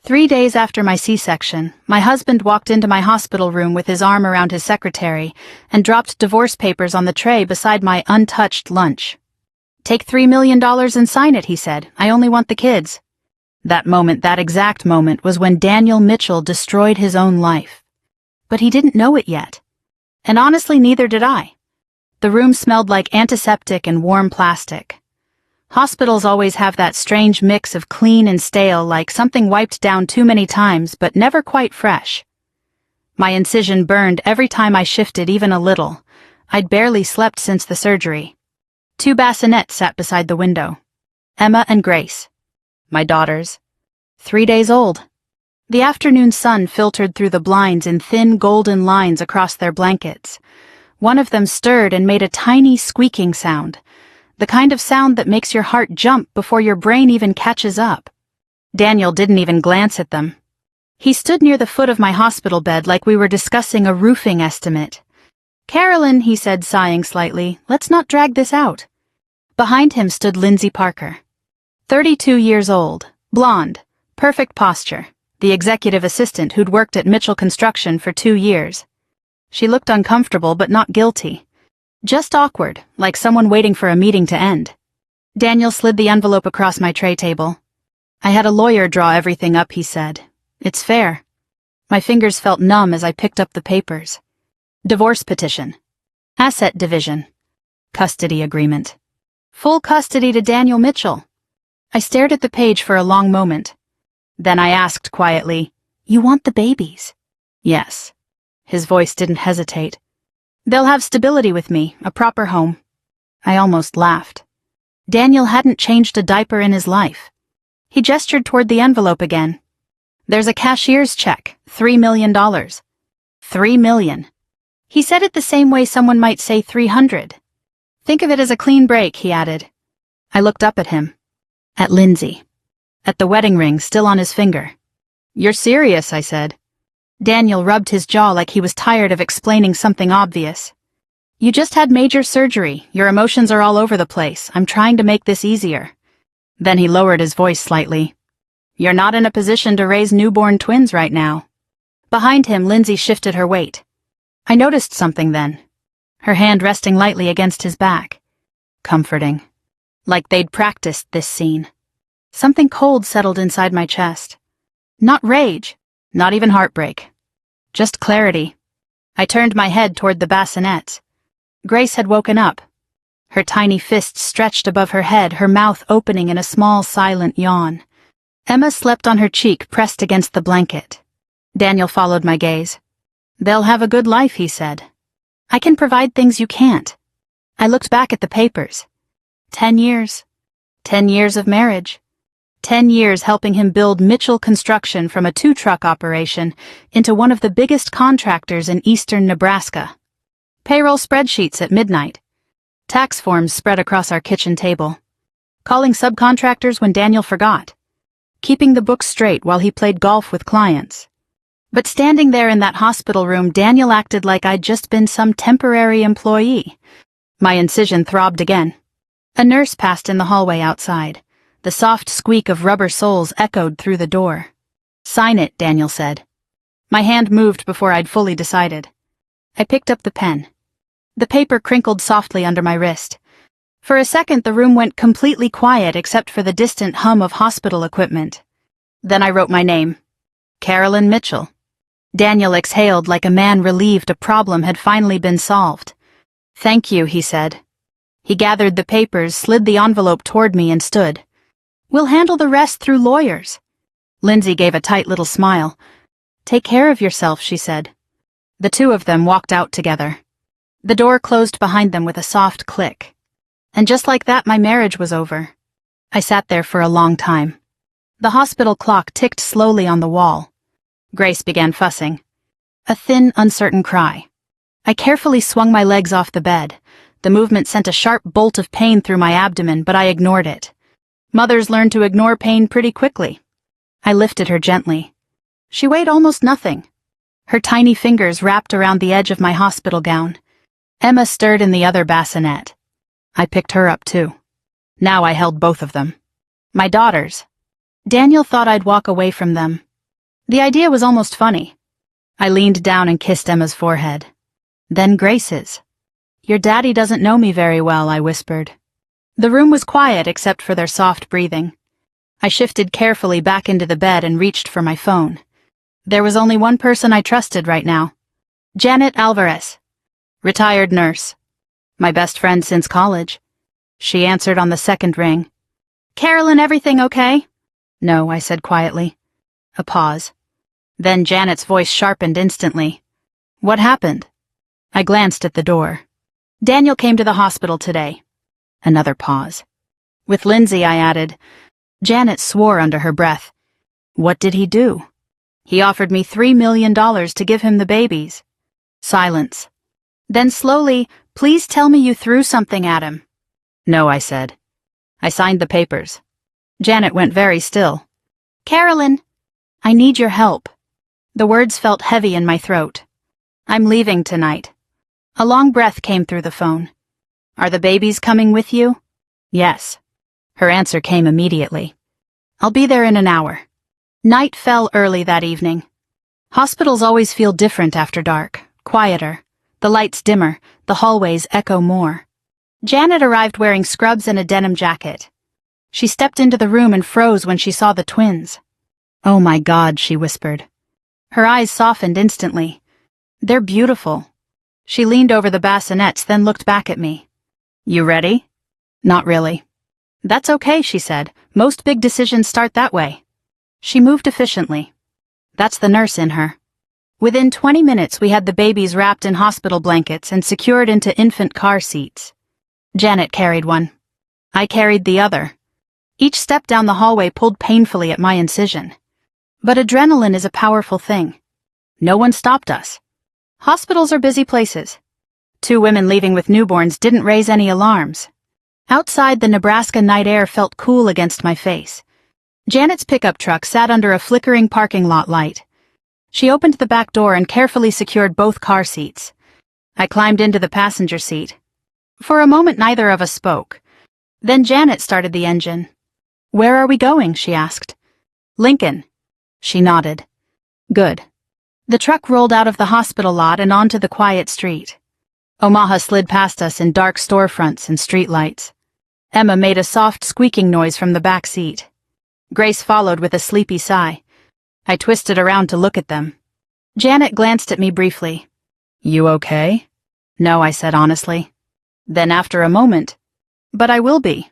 3 days after my C-section, my husband walked into my hospital room with his arm around his secretary and dropped divorce papers on the tray beside my untouched lunch. "Take $3 million and sign it," he said. "I only want the kids." That exact moment, was when Daniel Mitchell destroyed his own life. But he didn't know it yet. And honestly, neither did I. The room smelled like antiseptic and warm plastic. Hospitals always have that strange mix of clean and stale, like something wiped down too many times but never quite fresh. My incision burned every time I shifted even a little. I'd barely slept since the surgery. 2 bassinets sat beside the window. Emma and Grace. My daughters. 3 days old. The afternoon sun filtered through the blinds in thin golden lines across their blankets. One of them stirred and made a tiny squeaking sound. The kind of sound that makes your heart jump before your brain even catches up. Daniel didn't even glance at them. He stood near the foot of my hospital bed like we were discussing a roofing estimate. "Carolyn," he said, sighing slightly, "let's not drag this out." Behind him stood Lindsay Parker. 32 years old, blonde, perfect posture, the executive assistant who'd worked at Mitchell Construction for 2 years. She looked uncomfortable but not guilty. Just awkward, like someone waiting for a meeting to end. Daniel slid the envelope across my tray table. "I had a lawyer draw everything up," he said. "It's fair." My fingers felt numb as I picked up the papers. Divorce petition. Asset division. Custody agreement. Full custody to Daniel Mitchell. I stared at the page for a long moment. Then I asked quietly, "You want the babies?" "Yes." His voice didn't hesitate. "They'll have stability with me, a proper home." I almost laughed. Daniel hadn't changed a diaper in his life. He gestured toward the envelope again. "There's a cashier's check, $3 million. $3 million. He said it the same way someone might say 300. "Think of it as a clean break," he added. I looked up at him. At Lindsay. At the wedding ring still on his finger. "You're serious," I said. Daniel rubbed his jaw like he was tired of explaining something obvious. "You just had major surgery. Your emotions are all over the place. I'm trying to make this easier." Then he lowered his voice slightly. "You're not in a position to raise newborn twins right now." Behind him, Lindsay shifted her weight. I noticed something then. Her hand resting lightly against his back. Comforting. Like they'd practiced this scene. Something cold settled inside my chest. Not rage, not even heartbreak. Just clarity. I turned my head toward the bassinets. Grace had woken up. Her tiny fists stretched above her head, her mouth opening in a small, silent yawn. Emma slept on her cheek, pressed against the blanket. Daniel followed my gaze. "They'll have a good life," he said. "I can provide things you can't." I looked back at the papers. 10 years. 10 years of marriage. 10 years helping him build Mitchell Construction from a 2-truck operation into one of the biggest contractors in eastern Nebraska. Payroll spreadsheets at midnight. Tax forms spread across our kitchen table. Calling subcontractors when Daniel forgot. Keeping the books straight while he played golf with clients. But standing there in that hospital room, Daniel acted like I'd just been some temporary employee. My incision throbbed again. A nurse passed in the hallway outside. The soft squeak of rubber soles echoed through the door. "Sign it," Daniel said. My hand moved before I'd fully decided. I picked up the pen. The paper crinkled softly under my wrist. For a second, the room went completely quiet except for the distant hum of hospital equipment. Then I wrote my name. Carolyn Mitchell. Daniel exhaled like a man relieved a problem had finally been solved. "Thank you," he said. He gathered the papers, slid the envelope toward me, and stood. "We'll handle the rest through lawyers." Lindsay gave a tight little smile. "Take care of yourself," she said. The two of them walked out together. The door closed behind them with a soft click. And just like that, my marriage was over. I sat there for a long time. The hospital clock ticked slowly on the wall. Grace began fussing. A thin, uncertain cry. I carefully swung my legs off the bed. The movement sent a sharp bolt of pain through my abdomen, but I ignored it. Mothers learn to ignore pain pretty quickly. I lifted her gently. She weighed almost nothing. Her tiny fingers wrapped around the edge of my hospital gown. Emma stirred in the other bassinet. I picked her up too. Now I held both of them. My daughters. Daniel thought I'd walk away from them, The idea was almost funny. I leaned down and kissed Emma's forehead. Then Grace's. "Your daddy doesn't know me very well," I whispered. The room was quiet except for their soft breathing. I shifted carefully back into the bed and reached for my phone. There was only one person I trusted right now. Janet Alvarez. Retired nurse. My best friend since college. She answered on the second ring. "Carolyn, everything okay?" "No," I said quietly. A pause. Then Janet's voice sharpened instantly. "What happened?" I glanced at the door. "Daniel came to the hospital today." Another pause. "With Lindsay," I added. Janet swore under her breath. "What did he do?" "He offered me $3 million to give him the babies." Silence. Then slowly, "Please tell me you threw something at him." "No," I said. I signed the papers. Janet went very still. "Carolyn, I need your help." The words felt heavy in my throat. "I'm leaving tonight." A long breath came through the phone. "Are the babies coming with you?" "Yes." Her answer came immediately. "I'll be there in an hour." Night fell early that evening. Hospitals always feel different after dark, quieter. The lights dimmer, the hallways echo more. Janet arrived wearing scrubs and a denim jacket. She stepped into the room and froze when she saw the twins. "Oh my God," she whispered. Her eyes softened instantly. "They're beautiful." She leaned over the bassinets, then looked back at me. "You ready?" "Not really." "That's okay," she said. "Most big decisions start that way." She moved efficiently. That's the nurse in her. Within 20 minutes we had the babies wrapped in hospital blankets and secured into infant car seats. Janet carried one. I carried the other. Each step down the hallway pulled painfully at my incision. But adrenaline is a powerful thing. No one stopped us. Hospitals are busy places. 2 women leaving with newborns didn't raise any alarms. Outside, the Nebraska night air felt cool against my face. Janet's pickup truck sat under a flickering parking lot light. She opened the back door and carefully secured both car seats. I climbed into the passenger seat. For a moment, neither of us spoke. Then Janet started the engine. "Where are we going?" she asked. "Lincoln." She nodded. "Good." The truck rolled out of the hospital lot and onto the quiet street. Omaha slid past us in dark storefronts and streetlights. Emma made a soft squeaking noise from the back seat. Grace followed with a sleepy sigh. I twisted around to look at them. Janet glanced at me briefly. "You okay?" "No," I said honestly. Then after a moment, "But I will be."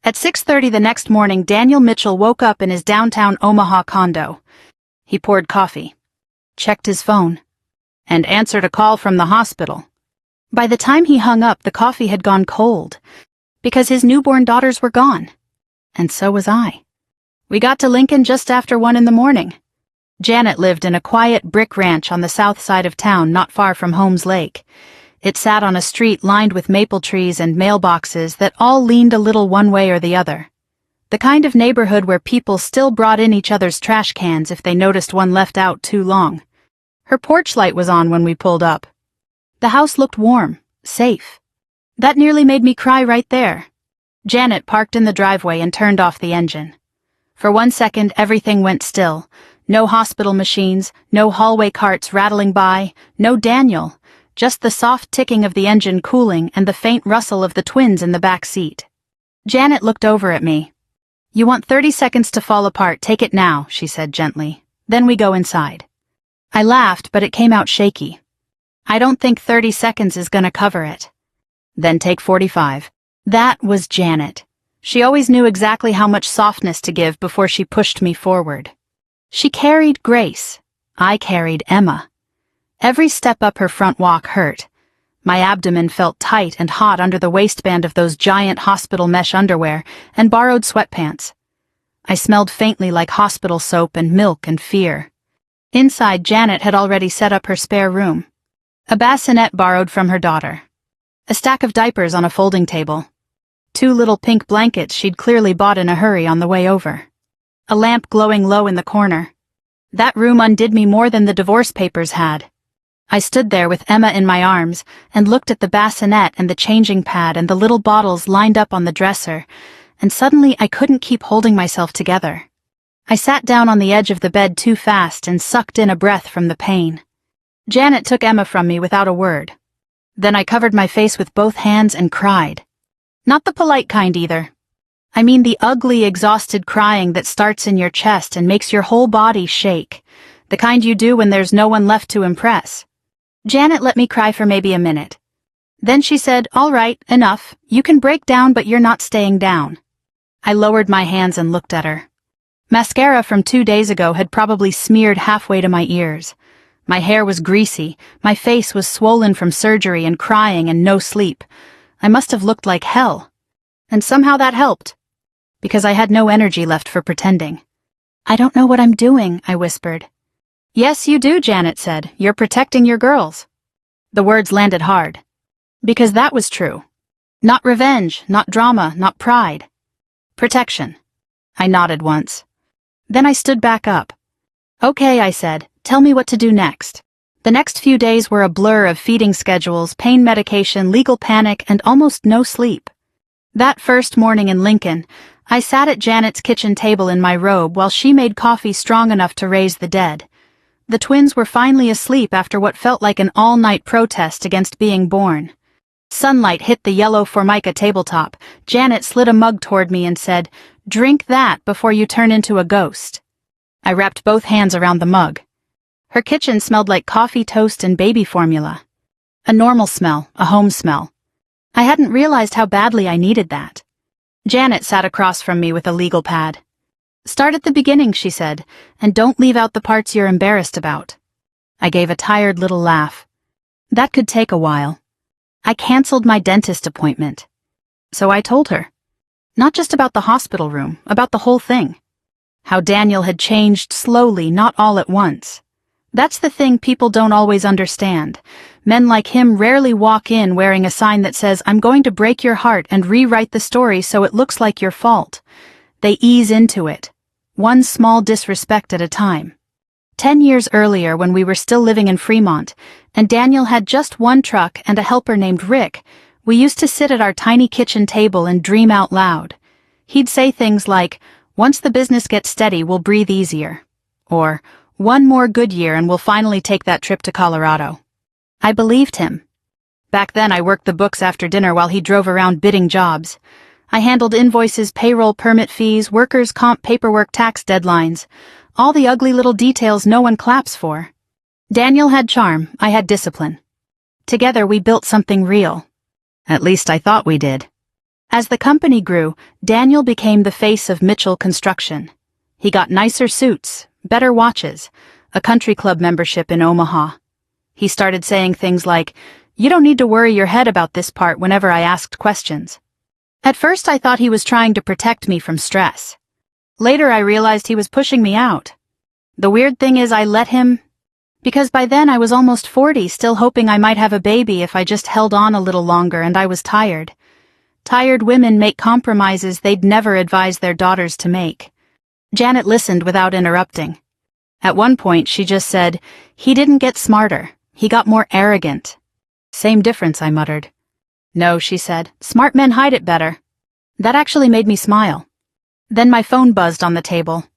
At 6:30 the next morning, Daniel Mitchell woke up in his downtown Omaha condo. He poured coffee, checked his phone, and answered a call from the hospital. By the time he hung up, the coffee had gone cold, because his newborn daughters were gone. And so was I. We got to Lincoln just after 1 in the morning. Janet lived in a quiet brick ranch on the south side of town, not far from Holmes Lake. It sat on a street lined with maple trees and mailboxes that all leaned a little one way or the other. The kind of neighborhood where people still brought in each other's trash cans if they noticed one left out too long. Her porch light was on when we pulled up. The house looked warm, safe. That nearly made me cry right there. Janet parked in the driveway and turned off the engine. For 1 second, everything went still. No hospital machines, no hallway carts rattling by, no Daniel, just the soft ticking of the engine cooling and the faint rustle of the twins in the back seat. Janet looked over at me. "You want 30 seconds to fall apart, take it now," she said gently. "Then we go inside." I laughed, but it came out shaky. "I don't think 30 seconds is gonna cover it." "Then take 45. That was Janet. She always knew exactly how much softness to give before she pushed me forward. She carried Grace. I carried Emma. Every step up her front walk hurt. My abdomen felt tight and hot under the waistband of those giant hospital mesh underwear and borrowed sweatpants. I smelled faintly like hospital soap and milk and fear. Inside, Janet had already set up her spare room. A bassinet borrowed from her daughter. A stack of diapers on a folding table. 2 little pink blankets she'd clearly bought in a hurry on the way over. A lamp glowing low in the corner. That room undid me more than the divorce papers had. I stood there with Emma in my arms and looked at the bassinet and the changing pad and the little bottles lined up on the dresser, and suddenly I couldn't keep holding myself together. I sat down on the edge of the bed too fast and sucked in a breath from the pain. Janet took Emma from me without a word. Then I covered my face with both hands and cried. Not the polite kind either. I mean the ugly, exhausted crying that starts in your chest and makes your whole body shake. The kind you do when there's no one left to impress. Janet let me cry for maybe a minute. Then she said, "All right, enough. You can break down, but you're not staying down." I lowered my hands and looked at her. Mascara from 2 days ago had probably smeared halfway to my ears. My hair was greasy, my face was swollen from surgery and crying and no sleep. I must have looked like hell. And somehow that helped. Because I had no energy left for pretending. "I don't know what I'm doing," I whispered. "Yes, you do," Janet said. "You're protecting your girls." The words landed hard. Because that was true. Not revenge, not drama, not pride. Protection. I nodded once. Then I stood back up. "Okay," I said, "tell me what to do next." The next few days were a blur of feeding schedules, pain medication, legal panic, and almost no sleep. That first morning in Lincoln, I sat at Janet's kitchen table in my robe while she made coffee strong enough to raise the dead. The twins were finally asleep after what felt like an all-night protest against being born. Sunlight hit the yellow Formica tabletop. Janet slid a mug toward me and said, "Drink that before you turn into a ghost." I wrapped both hands around the mug. Her kitchen smelled like coffee, toast, and baby formula. A normal smell, a home smell. I hadn't realized how badly I needed that. Janet sat across from me with a legal pad. "Start at the beginning," she said, "and don't leave out the parts you're embarrassed about." I gave a tired little laugh. That could take a while. I canceled my dentist appointment. So I told her. Not just about the hospital room, about the whole thing. How Daniel had changed slowly, not all at once. That's the thing people don't always understand. Men like him rarely walk in wearing a sign that says, "I'm going to break your heart and rewrite the story so it looks like your fault." They ease into it, one small disrespect at a time. 10 years earlier, when we were still living in Fremont, and Daniel had just one truck and a helper named Rick, we used to sit at our tiny kitchen table and dream out loud. He'd say things like, "Once the business gets steady, we'll breathe easier." Or, "One more good year and we'll finally take that trip to Colorado." I believed him. Back then I worked the books after dinner while he drove around bidding jobs. I handled invoices, payroll, permit fees, workers' comp paperwork, tax deadlines. All the ugly little details no one claps for. Daniel had charm, I had discipline. Together we built something real. At least I thought we did. As the company grew, Daniel became the face of Mitchell Construction. He got nicer suits, better watches, a country club membership in Omaha. He started saying things like, "You don't need to worry your head about this part," whenever I asked questions. At first I thought he was trying to protect me from stress. Later I realized he was pushing me out. The weird thing is I let him, because by then I was almost 40, still hoping I might have a baby if I just held on a little longer, and I was tired. Tired women make compromises they'd never advise their daughters to make. Janet listened without interrupting. At one point she just said, "He didn't get smarter, he got more arrogant." "Same difference," I muttered. "No," she said, "smart men hide it better." That actually made me smile. Then my phone buzzed on the table.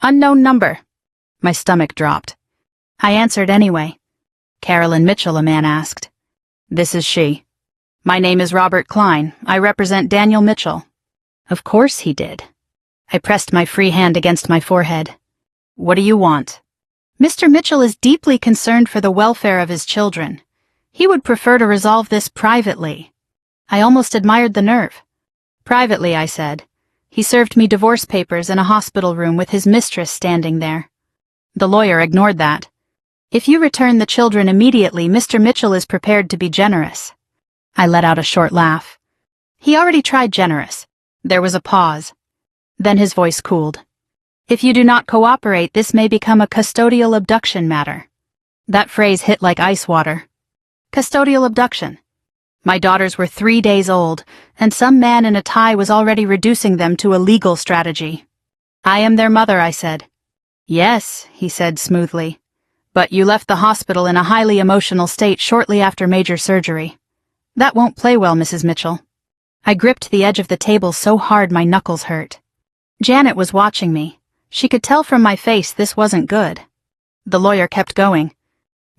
"Unknown number." My stomach dropped. I answered anyway. "Carolyn Mitchell," a man asked. "This is she." "My name is Robert Klein. I represent Daniel Mitchell." Of course he did. I pressed my free hand against my forehead. "What do you want?" "Mr. Mitchell is deeply concerned for the welfare of his children. He would prefer to resolve this privately." I almost admired the nerve. "Privately," I said. He served me divorce papers in a hospital room with his mistress standing there. The lawyer ignored that. "If you return the children immediately, Mr. Mitchell is prepared to be generous." I let out a short laugh. He already tried generous. There was a pause. Then his voice cooled. "If you do not cooperate, this may become a custodial abduction matter." That phrase hit like ice water. Custodial abduction. My daughters were 3 days old, and some man in a tie was already reducing them to a legal strategy. "I am their mother," I said. "Yes," he said smoothly. "But you left the hospital in a highly emotional state shortly after major surgery. That won't play well, Mrs. Mitchell." I gripped the edge of the table so hard my knuckles hurt. Janet was watching me. She could tell from my face this wasn't good. The lawyer kept going.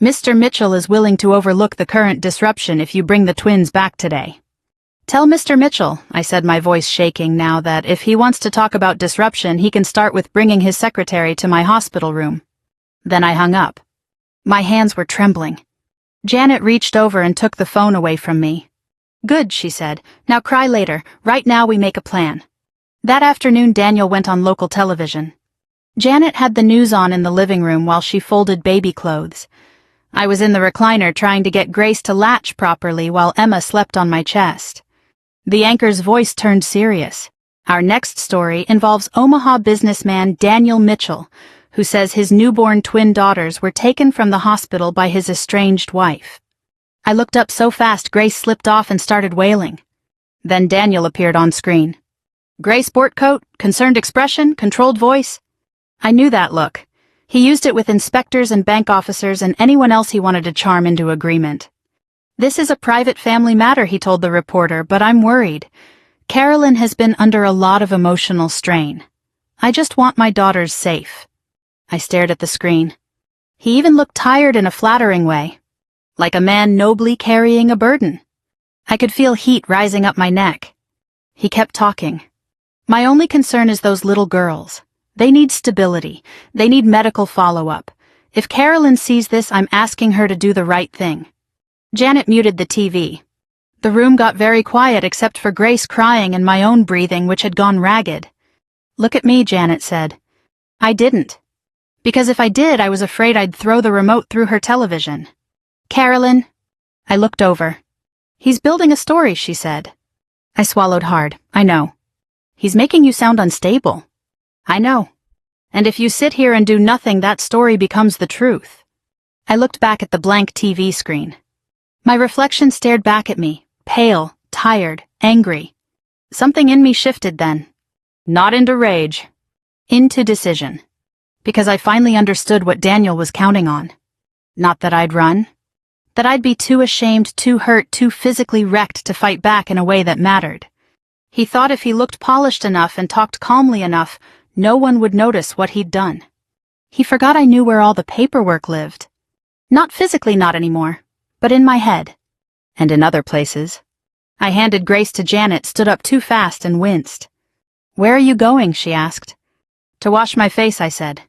Mr. Mitchell is willing to overlook the current disruption if you bring the twins back today. Tell Mr. Mitchell, I said, my voice shaking now, that if he wants to talk about disruption, he can start with bringing his secretary to my hospital room. Then I hung up. My hands were trembling. Janet reached over and took the phone away from me. Good, she said. Now cry later. Right now we make a plan. That afternoon Daniel went on local television. Janet had the news on in the living room while she folded baby clothes. I was in the recliner trying to get Grace to latch properly while Emma slept on my chest. The anchor's voice turned serious. Our next story involves Omaha businessman Daniel Mitchell, who says his newborn twin daughters were taken from the hospital by his estranged wife. I looked up so fast Grace slipped off and started wailing. Then Daniel appeared on screen. Gray sport coat, concerned expression, controlled voice. I knew that look. He used it with inspectors and bank officers and anyone else he wanted to charm into agreement. This is a private family matter, he told the reporter, but I'm worried. Carolyn has been under a lot of emotional strain. I just want my daughters safe. I stared at the screen. He even looked tired in a flattering way, like a man nobly carrying a burden. I could feel heat rising up my neck. He kept talking. My only concern is those little girls. They need stability. They need medical follow-up. If Carolyn sees this, I'm asking her to do the right thing. Janet muted the TV. The room got very quiet except for Grace crying and my own breathing, which had gone ragged. Look at me, Janet said. I didn't. Because if I did, I was afraid I'd throw the remote through her television. Carolyn. I looked over. He's building a story, she said. I swallowed hard. I know. He's making you sound unstable. I know. And if you sit here and do nothing, that story becomes the truth. I looked back at the blank TV screen. My reflection stared back at me, pale, tired, angry. Something in me shifted then. Not into rage. Into decision. Because I finally understood what Daniel was counting on. Not that I'd run. That I'd be too ashamed, too hurt, too physically wrecked to fight back in a way that mattered. He thought if he looked polished enough and talked calmly enough, no one would notice what he'd done. He forgot I knew where all the paperwork lived. Not physically, not anymore, but in my head. And in other places. I handed Grace to Janet, stood up too fast, and winced. Where are you going? She asked. To wash my face, I said.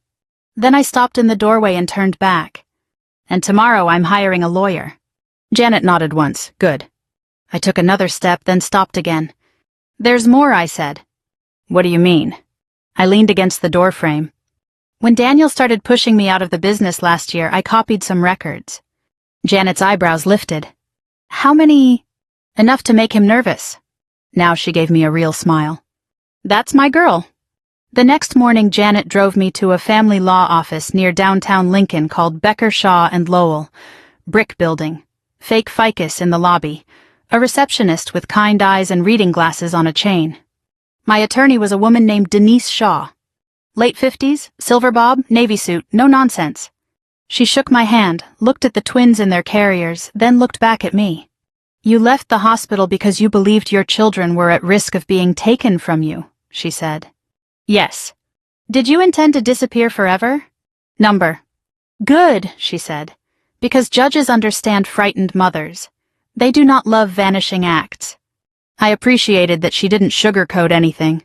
Then I stopped in the doorway and turned back. And tomorrow I'm hiring a lawyer. Janet nodded once. Good. I took another step, then stopped again. There's more, I said. What do you mean? I leaned against the doorframe. When Daniel started pushing me out of the business last year, I copied some records. Janet's eyebrows lifted. How many? Enough to make him nervous. Now she gave me a real smile. That's my girl. The next morning, Janet drove me to a family law office near downtown Lincoln called Becker, Shaw and Lowell. Brick building. Fake ficus in the lobby. A receptionist with kind eyes and reading glasses on a chain. My attorney was a woman named Denise Shaw. Late 50s, silver bob, navy suit, no nonsense. She shook my hand, looked at the twins in their carriers, then looked back at me. You left the hospital because you believed your children were at risk of being taken from you, she said. Yes. Did you intend to disappear forever? Number. Good, she said. Because judges understand frightened mothers. They do not love vanishing acts. I appreciated that she didn't sugarcoat anything.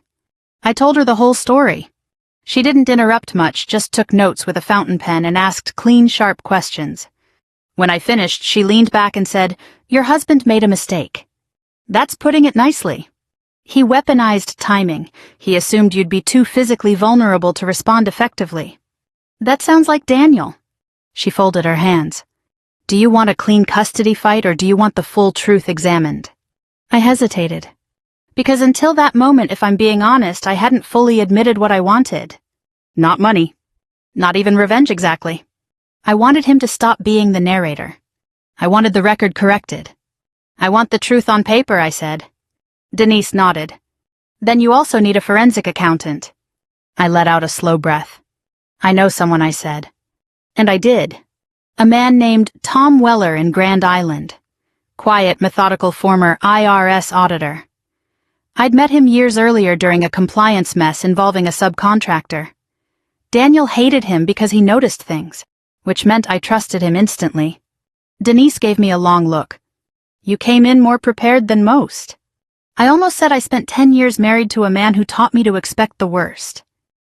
I told her the whole story. She didn't interrupt much, just took notes with a fountain pen and asked clean, sharp questions. When I finished, she leaned back and said, Your husband made a mistake. That's putting it nicely. He weaponized timing. He assumed you'd be too physically vulnerable to respond effectively. That sounds like Daniel. She folded her hands. Do you want a clean custody fight or do you want the full truth examined? I hesitated. Because until that moment, if I'm being honest, I hadn't fully admitted what I wanted. Not money. Not even revenge exactly. I wanted him to stop being the narrator. I wanted the record corrected. I want the truth on paper, I said. Denise nodded. Then you also need a forensic accountant. I let out a slow breath. I know someone, I said. And I did. A man named Tom Weller in Grand Island. Quiet, methodical former IRS auditor. I'd met him years earlier during a compliance mess involving a subcontractor. Daniel hated him because he noticed things, which meant I trusted him instantly. Denise gave me a long look. You came in more prepared than most. I almost said I spent 10 years married to a man who taught me to expect the worst.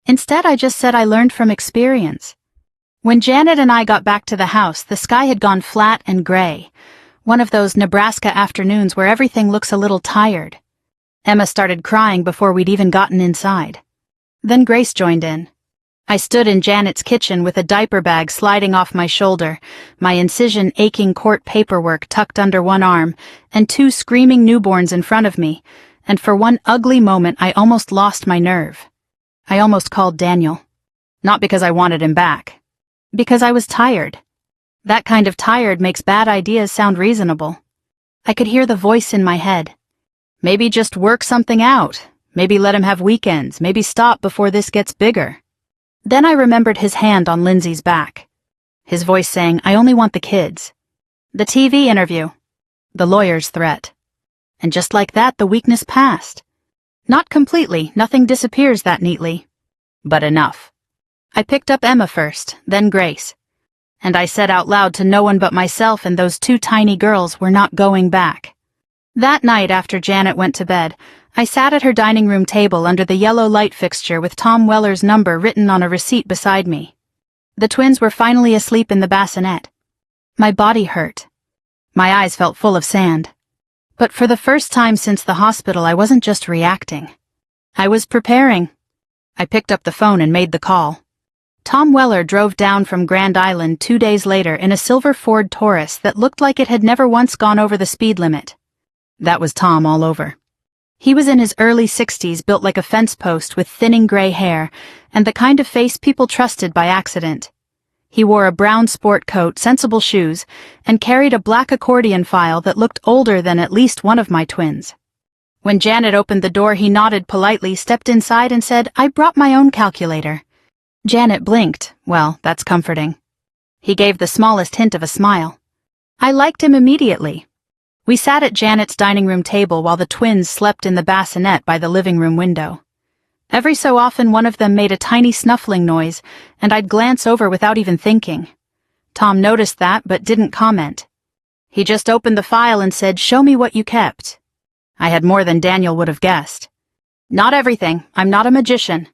Instead, I just said I learned from experience. When Janet and I got back to the house, the sky had gone flat and gray. One of those Nebraska afternoons where everything looks a little tired. Emma started crying before we'd even gotten inside. Then Grace joined in. I stood in Janet's kitchen with a diaper bag sliding off my shoulder, my incision-aching court paperwork tucked under one arm, and 2 screaming newborns in front of me, and for one ugly moment I almost lost my nerve. I almost called Daniel. Not because I wanted him back. Because I was tired. That kind of tired makes bad ideas sound reasonable. I could hear the voice in my head. Maybe just work something out. Maybe let him have weekends. Maybe stop before this gets bigger. Then I remembered his hand on Lindsay's back. His voice saying, I only want the kids. The TV interview. The lawyer's threat. And just like that, the weakness passed. Not completely, nothing disappears that neatly. But enough. I picked up Emma first, then Grace. And I said out loud to no one but myself and those 2 tiny girls, we're not going back. That night after Janet went to bed, I sat at her dining room table under the yellow light fixture with Tom Weller's number written on a receipt beside me. The twins were finally asleep in the bassinet. My body hurt. My eyes felt full of sand. But for the first time since the hospital, I wasn't just reacting. I was preparing. I picked up the phone and made the call. Tom Weller drove down from Grand Island 2 days later in a silver Ford Taurus that looked like it had never once gone over the speed limit. That was Tom all over. He was in his early 60s, built like a fence post with thinning gray hair, and the kind of face people trusted by accident. He wore a brown sport coat, sensible shoes, and carried a black accordion file that looked older than at least one of my twins. When Janet opened the door, he nodded politely, stepped inside, and said, I brought my own calculator. Janet blinked. Well, that's comforting. He gave the smallest hint of a smile. I liked him immediately. We sat at Janet's dining room table while the twins slept in the bassinet by the living room window. Every so often one of them made a tiny snuffling noise, and I'd glance over without even thinking. Tom noticed that, but didn't comment. He just opened the file and said, show me what you kept. I had more than Daniel would have guessed. Not everything. I'm not a magician.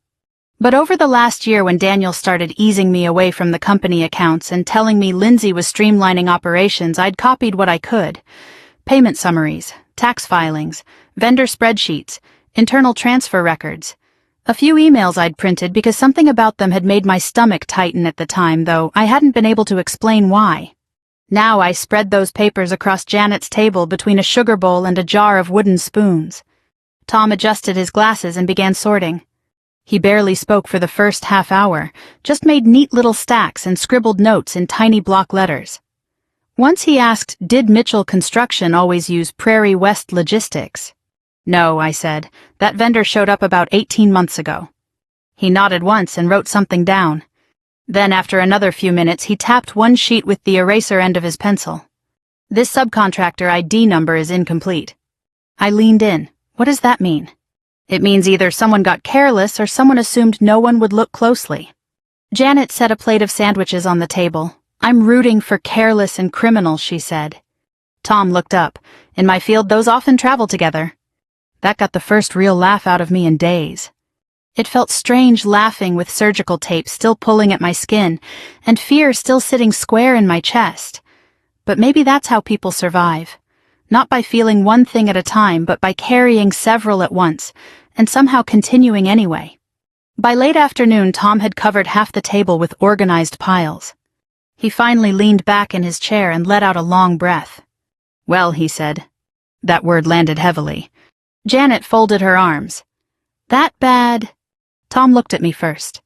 But over the last year, when Daniel started easing me away from the company accounts and telling me Lindsay was streamlining operations, I'd copied what I could. Payment summaries, tax filings, vendor spreadsheets, internal transfer records. A few emails I'd printed because something about them had made my stomach tighten at the time, though I hadn't been able to explain why. Now I spread those papers across Janet's table between a sugar bowl and a jar of wooden spoons. Tom adjusted his glasses and began sorting. He barely spoke for the first half hour, just made neat little stacks and scribbled notes in tiny block letters. Once he asked, did Mitchell Construction always use Prairie West Logistics? No, I said. That vendor showed up about 18 months ago. He nodded once and wrote something down. Then, after another few minutes, he tapped one sheet with the eraser end of his pencil. This subcontractor ID number is incomplete. I leaned in. What does that mean? It means either someone got careless or someone assumed no one would look closely. Janet set a plate of sandwiches on the table. I'm rooting for careless and criminal, she said. Tom looked up. In my field, those often travel together. That got the first real laugh out of me in days. It felt strange laughing with surgical tape still pulling at my skin and fear still sitting square in my chest. But maybe that's how people survive. Not by feeling one thing at a time, but by carrying several at once, and somehow continuing anyway. By late afternoon, Tom had covered half the table with organized piles. He finally leaned back in his chair and let out a long breath. Well, he said. That word landed heavily. Janet folded her arms. That bad? Tom looked at me first.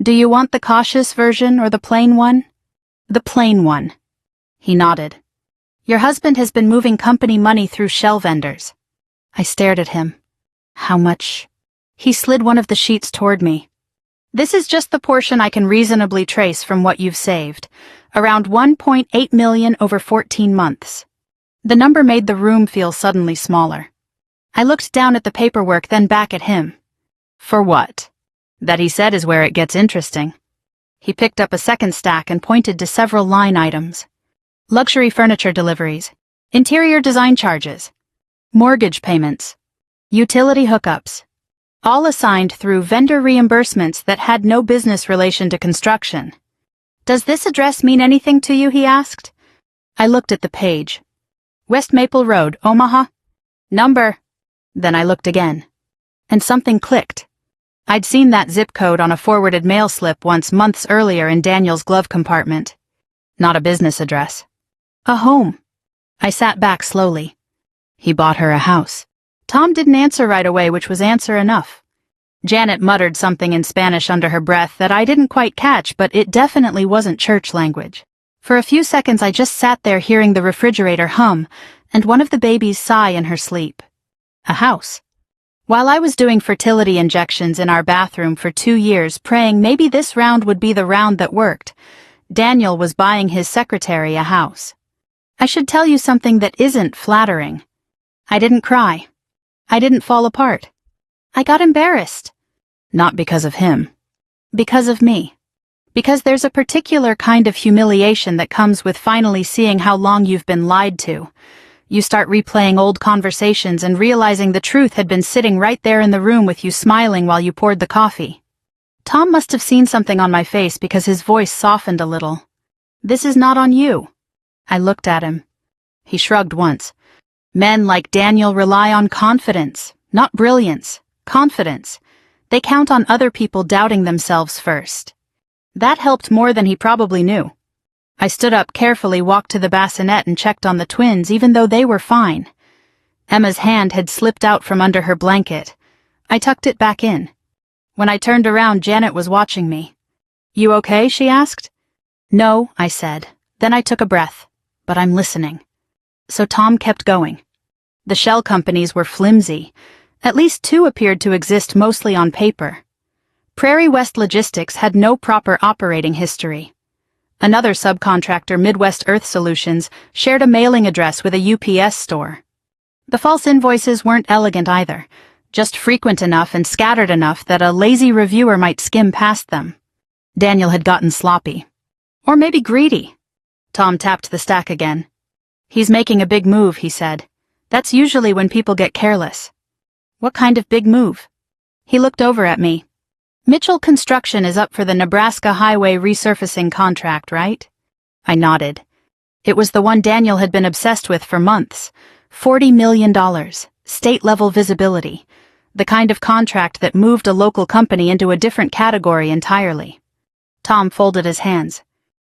Do you want the cautious version or the plain one? The plain one. He nodded. Your husband has been moving company money through shell vendors. I stared at him. How much? He slid one of the sheets toward me. This is just the portion I can reasonably trace from what you've saved. Around 1.8 million over 14 months. The number made the room feel suddenly smaller. I looked down at the paperwork, then back at him. For what? That he said is where it gets interesting. He picked up a second stack and pointed to several line items. Luxury furniture deliveries, interior design charges, mortgage payments, utility hookups, all assigned through vendor reimbursements that had no business relation to construction. Does this address mean anything to you? He asked. I looked at the page. West Maple Road, Omaha. Number. Then I looked again. And something clicked. I'd seen that zip code on a forwarded mail slip once months earlier in Daniel's glove compartment. Not a business address. A home. I sat back slowly. He bought her a house. Tom didn't answer right away, which was answer enough. Janet muttered something in Spanish under her breath that I didn't quite catch, but it definitely wasn't church language. For a few seconds I just sat there hearing the refrigerator hum and one of the babies sigh in her sleep. A house. While I was doing fertility injections in our bathroom for 2 years, praying maybe this round would be the round that worked, Daniel was buying his secretary a house. I should tell you something that isn't flattering. I didn't cry. I didn't fall apart. I got embarrassed. Not because of him. Because of me. Because there's a particular kind of humiliation that comes with finally seeing how long you've been lied to. You start replaying old conversations and realizing the truth had been sitting right there in the room with you, smiling while you poured the coffee. Tom must have seen something on my face because his voice softened a little. This is not on you. I looked at him. He shrugged once. Men like Daniel rely on confidence, not brilliance, confidence. They count on other people doubting themselves first. That helped more than he probably knew. I stood up carefully, walked to the bassinet and checked on the twins, even though they were fine. Emma's hand had slipped out from under her blanket. I tucked it back in. When I turned around, Janet was watching me. You okay? She asked. No, I said. Then I took a breath. But I'm listening. So Tom kept going. The shell companies were flimsy. At least 2 appeared to exist mostly on paper. Prairie West Logistics had no proper operating history. Another subcontractor, Midwest Earth Solutions, shared a mailing address with a UPS store. The false invoices weren't elegant either, just frequent enough and scattered enough that a lazy reviewer might skim past them. Daniel had gotten sloppy. Or maybe greedy. Tom tapped the stack again. He's making a big move, he said. That's usually when people get careless. What kind of big move? He looked over at me. Mitchell Construction is up for the Nebraska Highway resurfacing contract, right? I nodded. It was the one Daniel had been obsessed with for months. $40 million, state-level visibility. The kind of contract that moved a local company into a different category entirely. Tom folded his hands.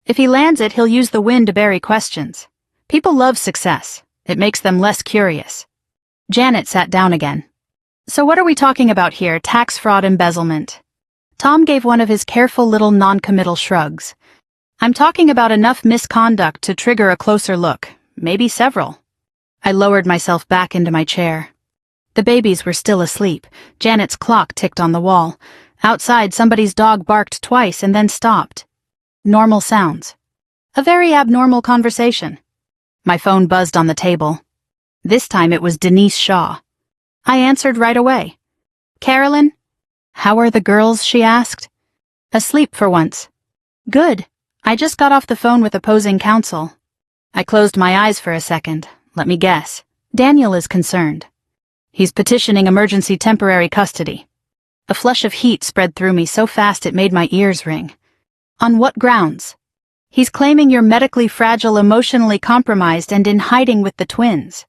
If he lands it, he'll use the win to bury questions. People love success. It makes them less curious. Janet sat down again. So what are we talking about here? Tax fraud, embezzlement? Tom gave one of his careful little non-committal shrugs. I'm talking about enough misconduct to trigger a closer look, maybe several. I lowered myself back into my chair. The babies were still asleep. Janet's clock ticked on the wall. Outside, somebody's dog barked twice and then stopped. Normal sounds. A very abnormal conversation. My phone buzzed on the table. This time it was Denise Shaw. I answered right away. Carolyn? How are the girls? She asked. Asleep for once. Good. I just got off the phone with opposing counsel. I closed my eyes for a second. Let me guess. Daniel is concerned. He's petitioning emergency temporary custody. A flush of heat spread through me so fast it made my ears ring. On what grounds? He's claiming you're medically fragile, emotionally compromised, and in hiding with the twins.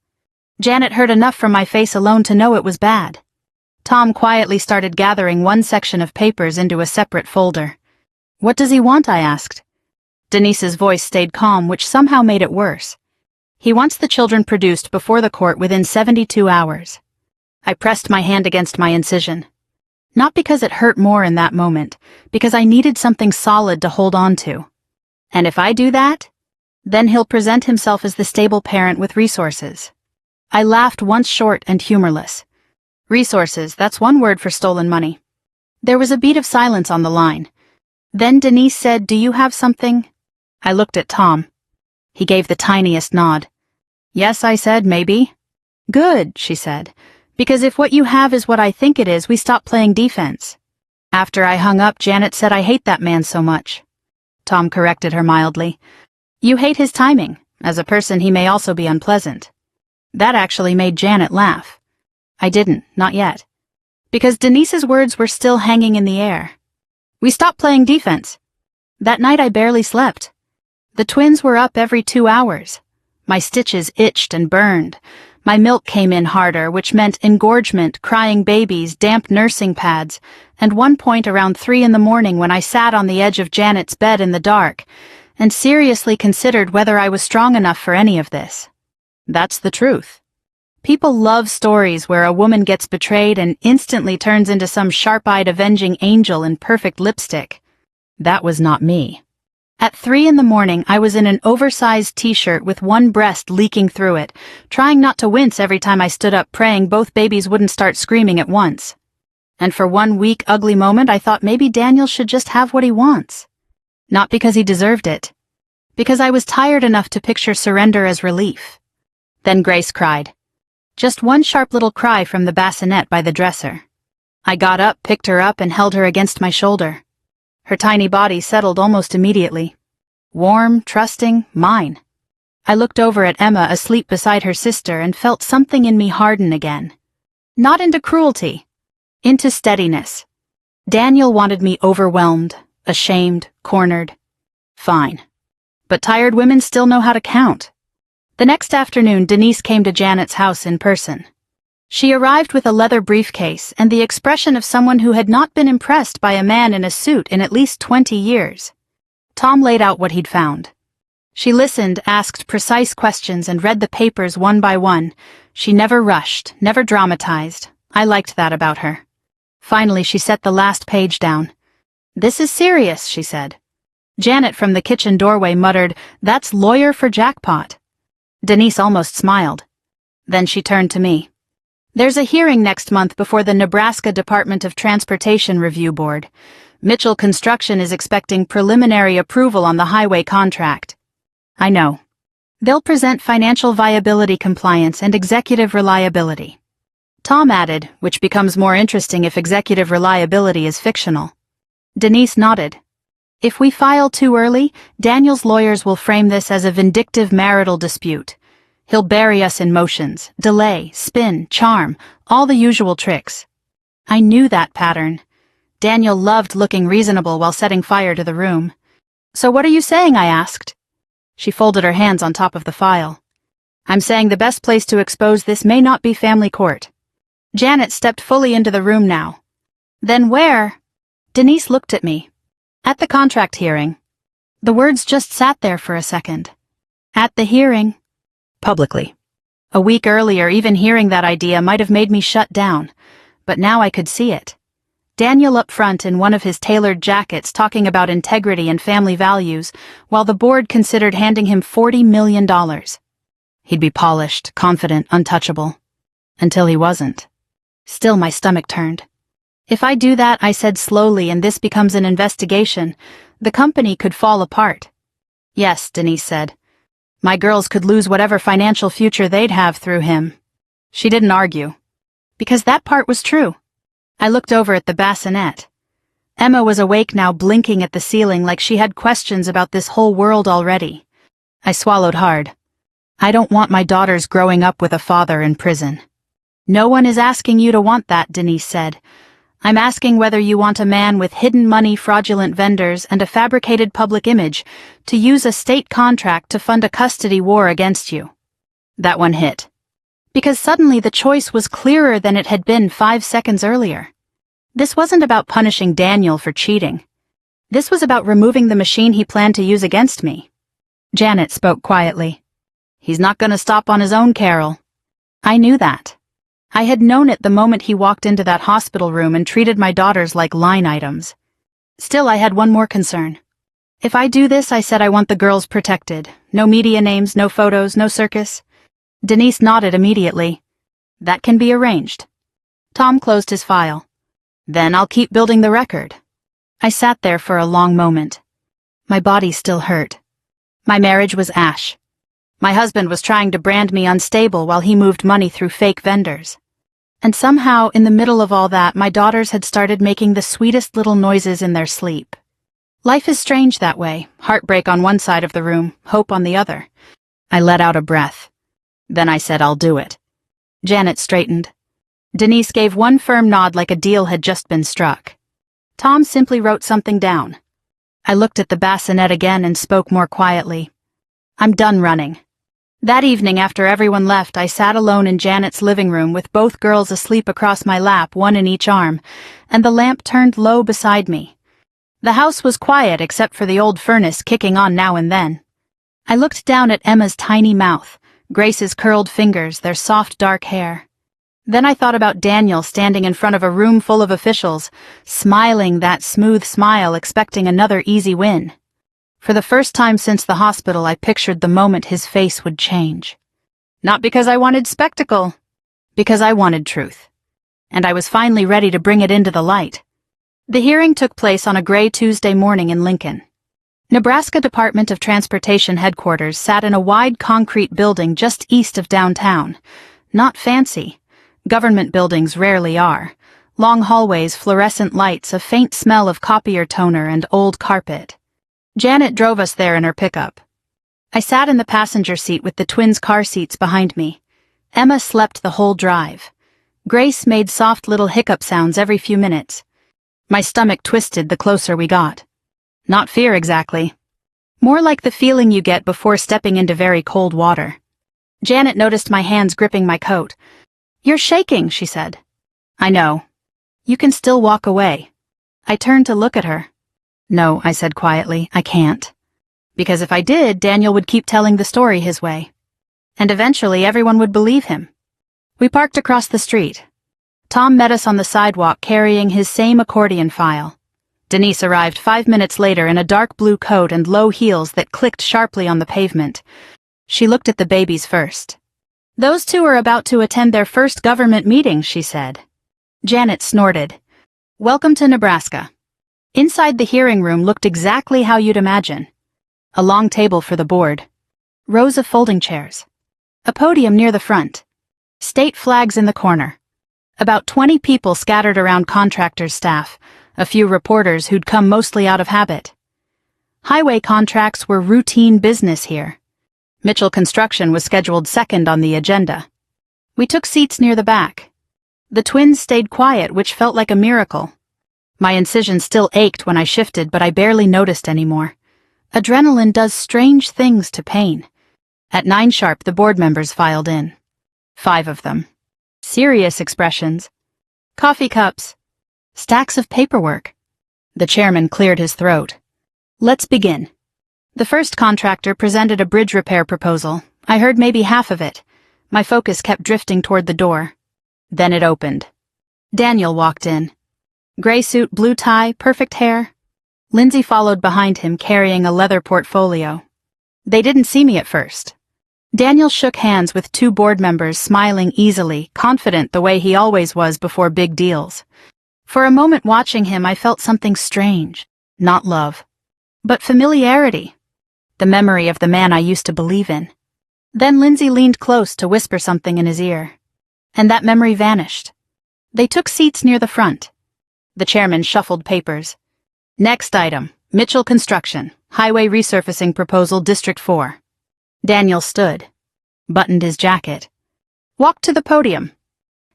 Janet heard enough from my face alone to know it was bad. Tom quietly started gathering one section of papers into a separate folder. What does he want? I asked. Denise's voice stayed calm, which somehow made it worse. He wants the children produced before the court within 72 hours. I pressed my hand against my incision. Not because it hurt more in that moment, because I needed something solid to hold on to. And if I do that, then he'll present himself as the stable parent with resources. I laughed once, short and humorless. Resources, that's one word for stolen money. There was a beat of silence on the line. Then Denise said, "Do you have something?" I looked at Tom. He gave the tiniest nod. Yes, I said, maybe. Good, she said. Because if what you have is what I think it is, we stop playing defense. After I hung up, Janet said I hate that man so much. Tom corrected her mildly. You hate his timing. As a person, he may also be unpleasant. That actually made Janet laugh. I didn't, not yet. Because Denise's words were still hanging in the air. We stopped playing defense. That night I barely slept. The twins were up every 2 hours. My stitches itched and burned. My milk came in harder, which meant engorgement, crying babies, damp nursing pads, and one point around 3 in the morning when I sat on the edge of Janet's bed in the dark and seriously considered whether I was strong enough for any of this. That's the truth. People love stories where a woman gets betrayed and instantly turns into some sharp-eyed avenging angel in perfect lipstick. That was not me. At 3 in the morning, I was in an oversized t-shirt with one breast leaking through it, trying not to wince every time I stood up, praying both babies wouldn't start screaming at once. And for one weak, ugly moment, I thought maybe Daniel should just have what he wants. Not because he deserved it. Because I was tired enough to picture surrender as relief. Then Grace cried. Just one sharp little cry from the bassinet by the dresser. I got up, picked her up, and held her against my shoulder. Her tiny body settled almost immediately. Warm, trusting, mine. I looked over at Emma asleep beside her sister and felt something in me harden again. Not into cruelty. Into steadiness. Daniel wanted me overwhelmed, ashamed, cornered. Fine. But tired women still know how to count. The next afternoon, Denise came to Janet's house in person. She arrived with a leather briefcase and the expression of someone who had not been impressed by a man in a suit in at least 20 years. Tom laid out what he'd found. She listened, asked precise questions, and read the papers one by one. She never rushed, never dramatized. I liked that about her. Finally, she set the last page down. This is serious, she said. Janet from the kitchen doorway muttered, That's lawyer for jackpot. Denise almost smiled. Then she turned to me. There's a hearing next month before the Nebraska Department of Transportation Review Board. Mitchell Construction is expecting preliminary approval on the highway contract. I know. They'll present financial viability compliance and executive reliability. Tom added, which becomes more interesting if executive reliability is fictional. Denise nodded. If we file too early, Daniel's lawyers will frame this as a vindictive marital dispute. He'll bury us in motions, delay, spin, charm, all the usual tricks. I knew that pattern. Daniel loved looking reasonable while setting fire to the room. So what are you saying? I asked. She folded her hands on top of the file. I'm saying the best place to expose this may not be family court. Janet stepped fully into the room now. Then where? Denise looked at me. At the contract hearing. The words just sat there for a second. At the hearing. Publicly. A week earlier, even hearing that idea might have made me shut down, but now I could see it. Daniel up front in one of his tailored jackets talking about integrity and family values, while the board considered handing him $40 million. He'd be polished, confident, untouchable. Until he wasn't. Still, my stomach turned. If I do that, I said slowly, and this becomes an investigation, the company could fall apart. Yes, Denise said. My girls could lose whatever financial future they'd have through him. She didn't argue. Because that part was true. I looked over at the bassinet. Emma was awake now, blinking at the ceiling like she had questions about this whole world already. I swallowed hard. I don't want my daughters growing up with a father in prison. No one is asking you to want that, Denise said. I'm asking whether you want a man with hidden money, fraudulent vendors, and a fabricated public image to use a state contract to fund a custody war against you. That one hit. Because suddenly the choice was clearer than it had been 5 seconds earlier. This wasn't about punishing Daniel for cheating. This was about removing the machine he planned to use against me. Janet spoke quietly. He's not going to stop on his own, Carol. I knew that. I had known it the moment he walked into that hospital room and treated my daughters like line items. Still, I had one more concern. If I do this, I said I want the girls protected. No media names, no photos, no circus. Denise nodded immediately. That can be arranged. Tom closed his file. Then I'll keep building the record. I sat there for a long moment. My body still hurt. My marriage was ash. My husband was trying to brand me unstable while he moved money through fake vendors. And somehow, in the middle of all that, my daughters had started making the sweetest little noises in their sleep. Life is strange that way, heartbreak on one side of the room, hope on the other. I let out a breath. Then I said, I'll do it. Janet straightened. Denise gave one firm nod like a deal had just been struck. Tom simply wrote something down. I looked at the bassinet again and spoke more quietly. I'm done running. That evening, after everyone left, I sat alone in Janet's living room with both girls asleep across my lap, one in each arm, and the lamp turned low beside me. The house was quiet except for the old furnace kicking on now and then. I looked down at Emma's tiny mouth, Grace's curled fingers, their soft dark hair. Then I thought about Daniel standing in front of a room full of officials, smiling that smooth smile, expecting another easy win. For the first time since the hospital, I pictured the moment his face would change. Not because I wanted spectacle, because I wanted truth. And I was finally ready to bring it into the light. The hearing took place on a gray Tuesday morning in Lincoln. Nebraska Department of Transportation headquarters sat in a wide concrete building just east of downtown. Not fancy. Government buildings rarely are. Long hallways, fluorescent lights, a faint smell of copier toner and old carpet. Janet drove us there in her pickup. I sat in the passenger seat with the twins' car seats behind me. Emma slept the whole drive. Grace made soft little hiccup sounds every few minutes. My stomach twisted the closer we got. Not fear exactly. More like the feeling you get before stepping into very cold water. Janet noticed my hands gripping my coat. You're shaking, she said. I know. You can still walk away. I turned to look at her. No, I said quietly, I can't. Because if I did, Daniel would keep telling the story his way. And eventually everyone would believe him. We parked across the street. Tom met us on the sidewalk carrying his same accordion file. Denise arrived 5 minutes later in a dark blue coat and low heels that clicked sharply on the pavement. She looked at the babies first. Those two are about to attend their first government meeting, she said. Janet snorted. Welcome to Nebraska. Inside the hearing room looked exactly how you'd imagine. A long table for the board. Rows of folding chairs. A podium near the front. State flags in the corner. About 20 people scattered around contractors' staff, a few reporters who'd come mostly out of habit. Highway contracts were routine business here. Mitchell Construction was scheduled second on the agenda. We took seats near the back. The twins stayed quiet, which felt like a miracle. My incision still ached when I shifted, but I barely noticed anymore. Adrenaline does strange things to pain. At 9 sharp, the board members filed in. 5 of them. Serious expressions. Coffee cups. Stacks of paperwork. The chairman cleared his throat. Let's begin. The first contractor presented a bridge repair proposal. I heard maybe half of it. My focus kept drifting toward the door. Then it opened. Daniel walked in. Gray suit, blue tie, perfect hair. Lindsay followed behind him, carrying a leather portfolio. They didn't see me at first. Daniel shook hands with 2 board members, smiling easily, confident the way he always was before big deals. For a moment watching him, I felt something strange. Not love, but familiarity. The memory of the man I used to believe in. Then Lindsay leaned close to whisper something in his ear. And that memory vanished. They took seats near the front. The chairman shuffled papers. Next item, Mitchell Construction, Highway Resurfacing Proposal, District 4. Daniel stood, buttoned his jacket, walked to the podium.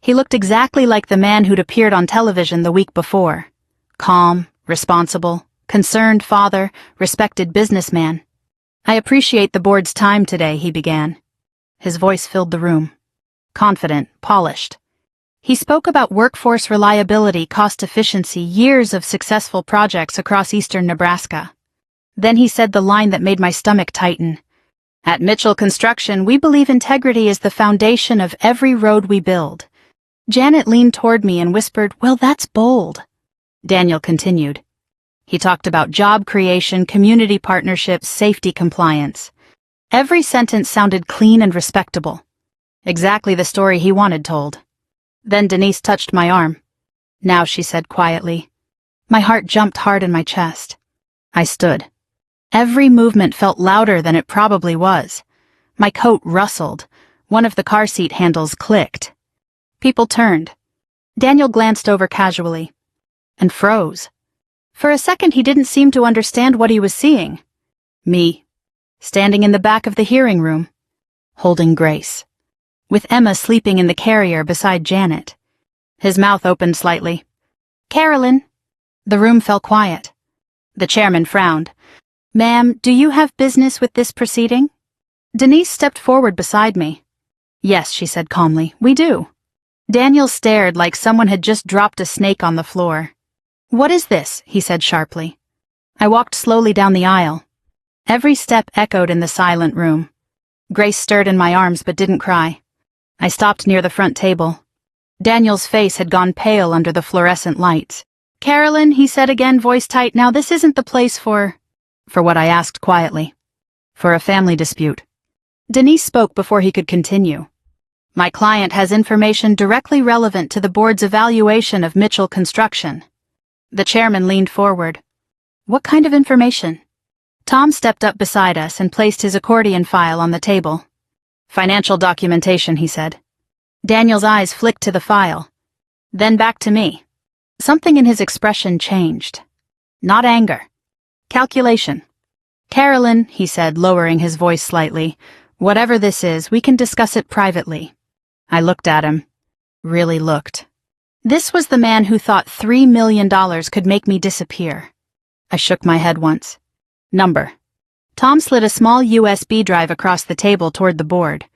He looked exactly like the man who'd appeared on television the week before. Calm, responsible, concerned father, respected businessman. I appreciate the board's time today, he began. His voice filled the room. Confident, polished. He spoke about workforce reliability, cost efficiency, years of successful projects across eastern Nebraska. Then he said the line that made my stomach tighten. At Mitchell Construction, we believe integrity is the foundation of every road we build. Janet leaned toward me and whispered, well, that's bold. Daniel continued. He talked about job creation, community partnerships, safety compliance. Every sentence sounded clean and respectable. Exactly the story he wanted told. Then Denise touched my arm. Now, she said quietly. My heart jumped hard in my chest. I stood. Every movement felt louder than it probably was. My coat rustled. One of the car seat handles clicked. People turned. Daniel glanced over casually and froze. For a second he didn't seem to understand what he was seeing. Me, standing in the back of the hearing room, holding Grace, with Emma sleeping in the carrier beside Janet. His mouth opened slightly. "Carolyn." The room fell quiet. The chairman frowned. "Ma'am, do you have business with this proceeding?" Denise stepped forward beside me. "Yes," she said calmly, "we do." Daniel stared like someone had just dropped a snake on the floor. "What is this?" he said sharply. I walked slowly down the aisle. Every step echoed in the silent room. Grace stirred in my arms but didn't cry. I stopped near the front table. Daniel's face had gone pale under the fluorescent lights. "Carolyn," he said again, voice tight, "now this isn't the place for what?" I asked quietly. "For a family dispute." Denise spoke before he could continue. "My client has information directly relevant to the board's evaluation of Mitchell Construction." The chairman leaned forward. "What kind of information?" Tom stepped up beside us and placed his accordion file on the table. "Financial documentation," he said. Daniel's eyes flicked to the file, then back to me. Something in his expression changed. Not anger. Calculation. "Carolyn," he said, lowering his voice slightly, "whatever this is, we can discuss it privately." I looked at him. Really looked. This was the man who thought $3 million could make me disappear. I shook my head once. "Number." Tom slid a small USB drive across the table toward the board.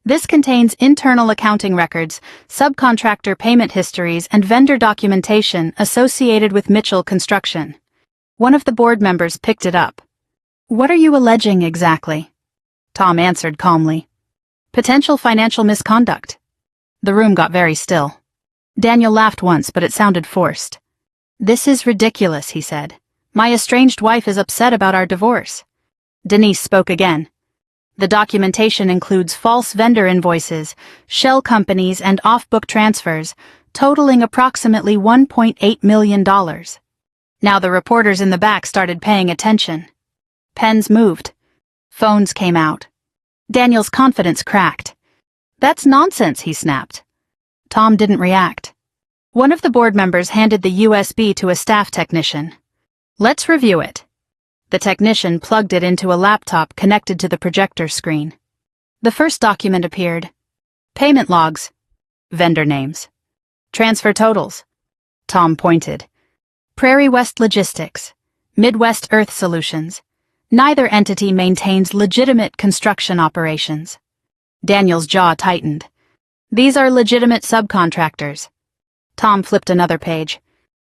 "This contains internal accounting records, subcontractor payment histories, and vendor documentation associated with Mitchell Construction." One of the board members picked it up. "What are you alleging exactly?" Tom answered calmly. "Potential financial misconduct." The room got very still. Daniel laughed once, but it sounded forced. "This is ridiculous," he said. "My estranged wife is upset about our divorce." Denise spoke again. "The documentation includes false vendor invoices, shell companies, and off-book transfers, totaling approximately $1.8 million. Now the reporters in the back started paying attention. Pens moved. Phones came out. Daniel's confidence cracked. "That's nonsense," he snapped. Tom didn't react. One of the board members handed the USB to a staff technician. "Let's review it." The technician plugged it into a laptop connected to the projector screen. The first document appeared. Payment logs. Vendor names. Transfer totals. Tom pointed. Prairie West Logistics. Midwest Earth Solutions. Neither entity maintains legitimate construction operations. Daniel's jaw tightened. "These are legitimate subcontractors." Tom flipped another page.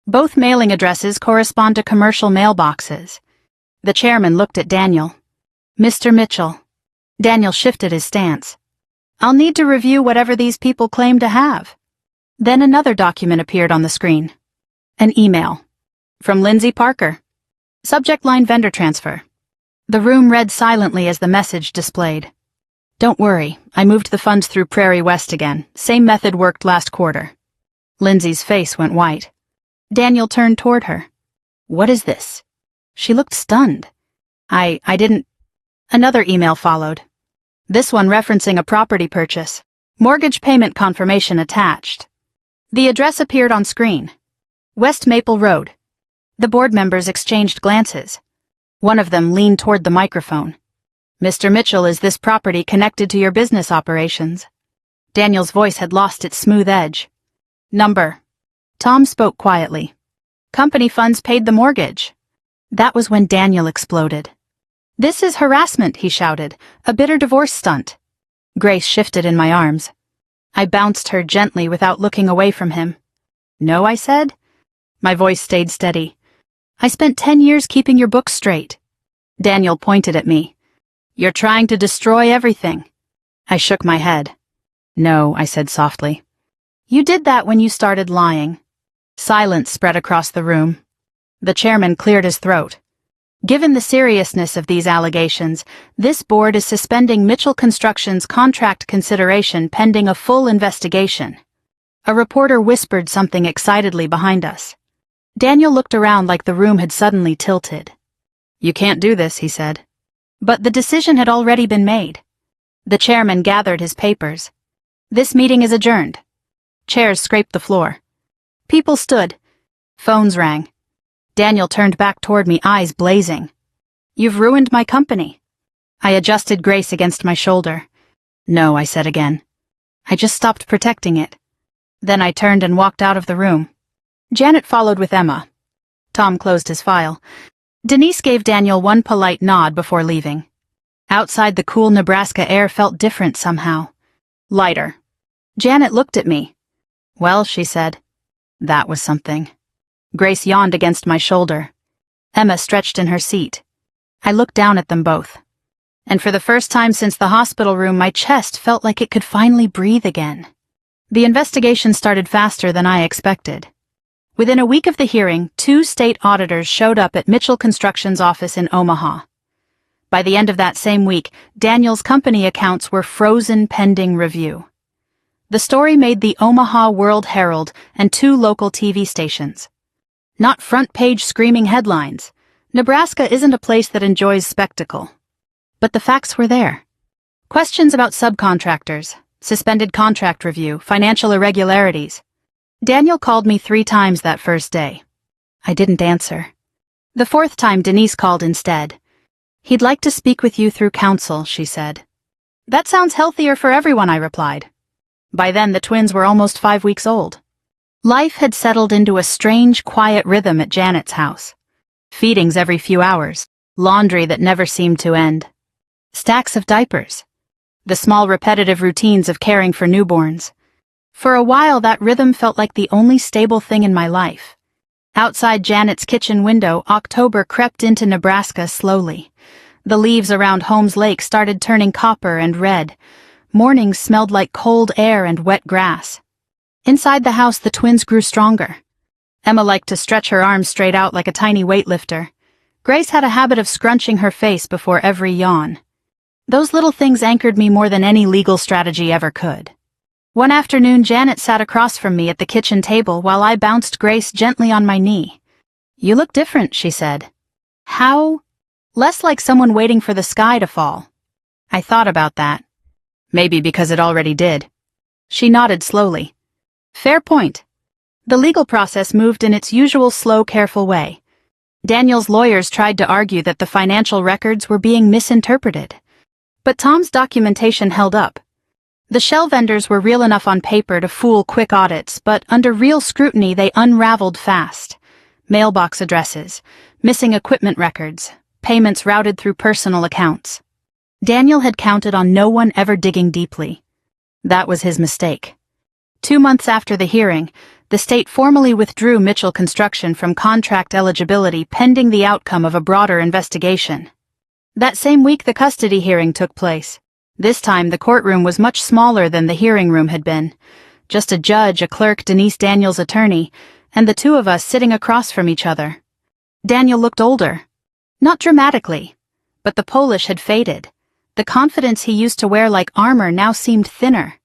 "Both mailing addresses correspond to commercial mailboxes." The chairman looked at Daniel. "Mr. Mitchell." Daniel shifted his stance. "I'll need to review whatever these people claim to have." Then another document appeared on the screen. An email. From Lindsay Parker. Subject line vendor transfer. The room read silently as the message displayed. "Don't worry, I moved the funds through Prairie West again. Same method worked last quarter." Lindsay's face went white. Daniel turned toward her. "What is this?" She looked stunned. I didn't... Another email followed. This one referencing a property purchase. Mortgage payment confirmation attached. The address appeared on screen. West Maple Road. The board members exchanged glances. One of them leaned toward the microphone. "Mr. Mitchell, is this property connected to your business operations?" Daniel's voice had lost its smooth edge. "Number." Tom spoke quietly. "Company funds paid the mortgage." That was when Daniel exploded. "This is harassment," he shouted. "A bitter divorce stunt." Grace shifted in my arms. I bounced her gently without looking away from him. "No," I said. My voice stayed steady. "I spent 10 years keeping your books straight." Daniel pointed at me. "You're trying to destroy everything." I shook my head. "No," I said softly. "You did that when you started lying." Silence spread across the room. The chairman cleared his throat. "Given the seriousness of these allegations, this board is suspending Mitchell Construction's contract consideration pending a full investigation." A reporter whispered something excitedly behind us. Daniel looked around like the room had suddenly tilted. "You can't do this," he said. But the decision had already been made. The chairman gathered his papers. "This meeting is adjourned." Chairs scraped the floor. People stood. Phones rang. Daniel turned back toward me, eyes blazing. "You've ruined my company." I adjusted Grace against my shoulder. "No," I said again. "I just stopped protecting it." Then I turned and walked out of the room. Janet followed with Emma. Tom closed his file. Denise gave Daniel one polite nod before leaving. Outside, the cool Nebraska air felt different somehow. Lighter. Janet looked at me. "Well," she said. That was something. Grace yawned against my shoulder. Emma stretched in her seat. I looked down at them both. And for the first time since the hospital room, my chest felt like it could finally breathe again. The investigation started faster than I expected. Within a week of the hearing, 2 state auditors showed up at Mitchell Construction's office in Omaha. By the end of that same week, Daniel's company accounts were frozen pending review. The story made the Omaha World Herald and 2 local TV stations. Not front-page screaming headlines. Nebraska isn't a place that enjoys spectacle. But the facts were there. Questions about subcontractors, suspended contract review, financial irregularities. Daniel called me 3 times that first day. I didn't answer. The 4th time, Denise called instead. "He'd like to speak with you through counsel," she said. "That sounds healthier for everyone," I replied. By then, the twins were almost 5 weeks old. Life had settled into a strange, quiet rhythm at Janet's house. Feedings every few hours, laundry that never seemed to end. Stacks of diapers. The small repetitive routines of caring for newborns. For a while, that rhythm felt like the only stable thing in my life. Outside Janet's kitchen window, October crept into Nebraska slowly. The leaves around Holmes Lake started turning copper and red. Mornings smelled like cold air and wet grass. Inside the house, the twins grew stronger. Emma liked to stretch her arms straight out like a tiny weightlifter. Grace had a habit of scrunching her face before every yawn. Those little things anchored me more than any legal strategy ever could. One afternoon, Janet sat across from me at the kitchen table while I bounced Grace gently on my knee. "You look different," she said. "How?" "Less like someone waiting for the sky to fall." I thought about that. Maybe because it already did. She nodded slowly. "Fair point." The legal process moved in its usual slow, careful way. Daniel's lawyers tried to argue that the financial records were being misinterpreted. But Tom's documentation held up. The shell vendors were real enough on paper to fool quick audits, but under real scrutiny they unraveled fast. Mailbox addresses, missing equipment records, payments routed through personal accounts. Daniel had counted on no one ever digging deeply. That was his mistake. 2 months after the hearing, the state formally withdrew Mitchell Construction from contract eligibility pending the outcome of a broader investigation. That same week, the custody hearing took place. This time, the courtroom was much smaller than the hearing room had been. Just a judge, a clerk, Denise, Daniel's attorney, and the 2 of us sitting across from each other. Daniel looked older. Not dramatically, but the polish had faded. The confidence he used to wear like armor now seemed thinner.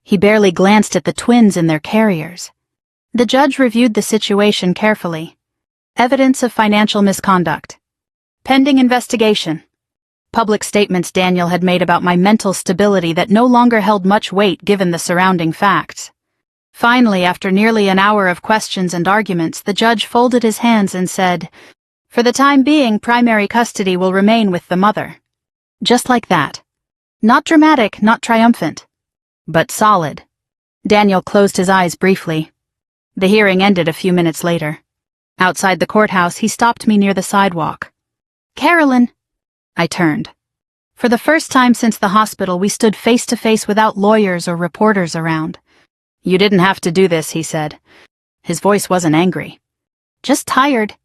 He barely glanced at the twins in their carriers. The judge reviewed the situation carefully. Evidence of financial misconduct. Pending investigation. Public statements Daniel had made about my mental stability that no longer held much weight given the surrounding facts. Finally, after nearly an hour of questions and arguments, the judge folded his hands and said, "For the time being, primary custody will remain with the mother." Just like that. Not dramatic, not triumphant, but solid. Daniel closed his eyes briefly. The hearing ended a few minutes later. Outside the courthouse, he stopped me near the sidewalk. "Carolyn." I turned. For the first time since the hospital, we stood face to face without lawyers or reporters around. "You didn't have to do this," he said. His voice wasn't angry. "Just tired."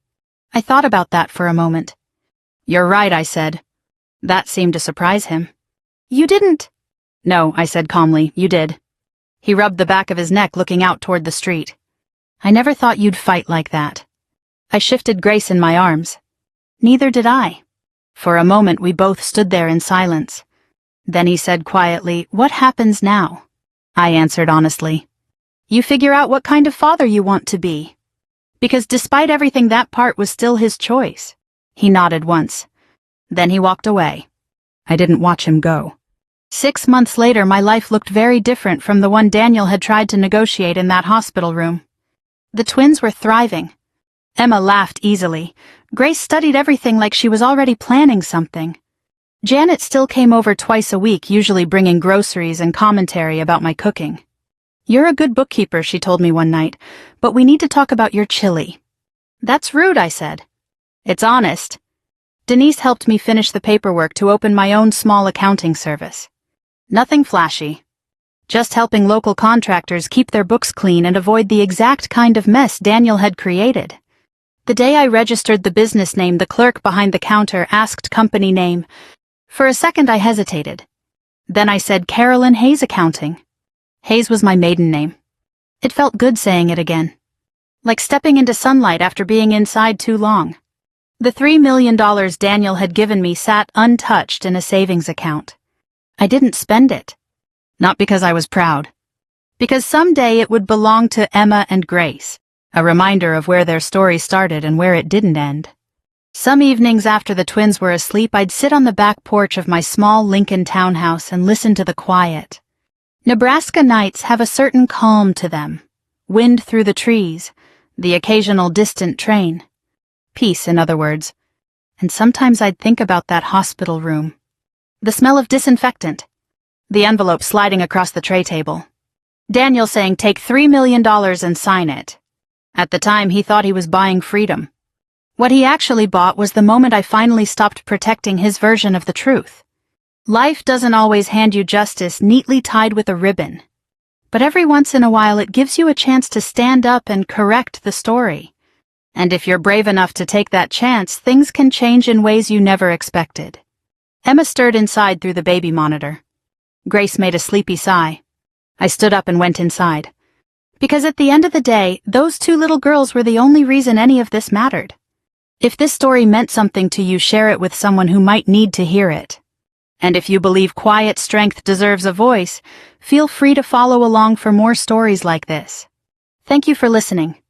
I thought about that for a moment. "You're right," I said. That seemed to surprise him. "You didn't." "No," I said calmly, "you did." He rubbed the back of his neck, looking out toward the street. "I never thought you'd fight like that." I shifted Grace in my arms. "Neither did I." For a moment we both stood there in silence. Then he said quietly, "What happens now?" I answered honestly, "You figure out what kind of father you want to be." Because despite everything, that part was still his choice. He nodded once. Then he walked away. I didn't watch him go. 6 months later, my life looked very different from the one Daniel had tried to negotiate in that hospital room. The twins were thriving. Emma laughed easily. Grace studied everything like she was already planning something. Janet still came over twice a week, usually bringing groceries and commentary about my cooking. "You're a good bookkeeper," she told me one night, "but we need to talk about your chili." "That's rude," I said. "It's honest." Denise helped me finish the paperwork to open my own small accounting service. Nothing flashy. Just helping local contractors keep their books clean and avoid the exact kind of mess Daniel had created. The day I registered the business name, the clerk behind the counter asked company name. For a second I hesitated. Then I said Carolyn Hayes Accounting. Hayes was my maiden name. It felt good saying it again. Like stepping into sunlight after being inside too long. The $3 million Daniel had given me sat untouched in a savings account. I didn't spend it. Not because I was proud. Because someday it would belong to Emma and Grace, a reminder of where their story started and where it didn't end. Some evenings after the twins were asleep, I'd sit on the back porch of my small Lincoln townhouse and listen to the quiet. Nebraska nights have a certain calm to them. Wind through the trees, the occasional distant train. Peace, in other words. And sometimes I'd think about that hospital room. The smell of disinfectant. The envelope sliding across the tray table. Daniel saying, "Take $3 million and sign it." At the time, he thought he was buying freedom. What he actually bought was the moment I finally stopped protecting his version of the truth. Life doesn't always hand you justice neatly tied with a ribbon. But every once in a while it gives you a chance to stand up and correct the story. And if you're brave enough to take that chance, things can change in ways you never expected. Emma stirred inside through the baby monitor. Grace made a sleepy sigh. I stood up and went inside. Because at the end of the day, those two little girls were the only reason any of this mattered. If this story meant something to you, share it with someone who might need to hear it. And if you believe quiet strength deserves a voice, feel free to follow along for more stories like this. Thank you for listening.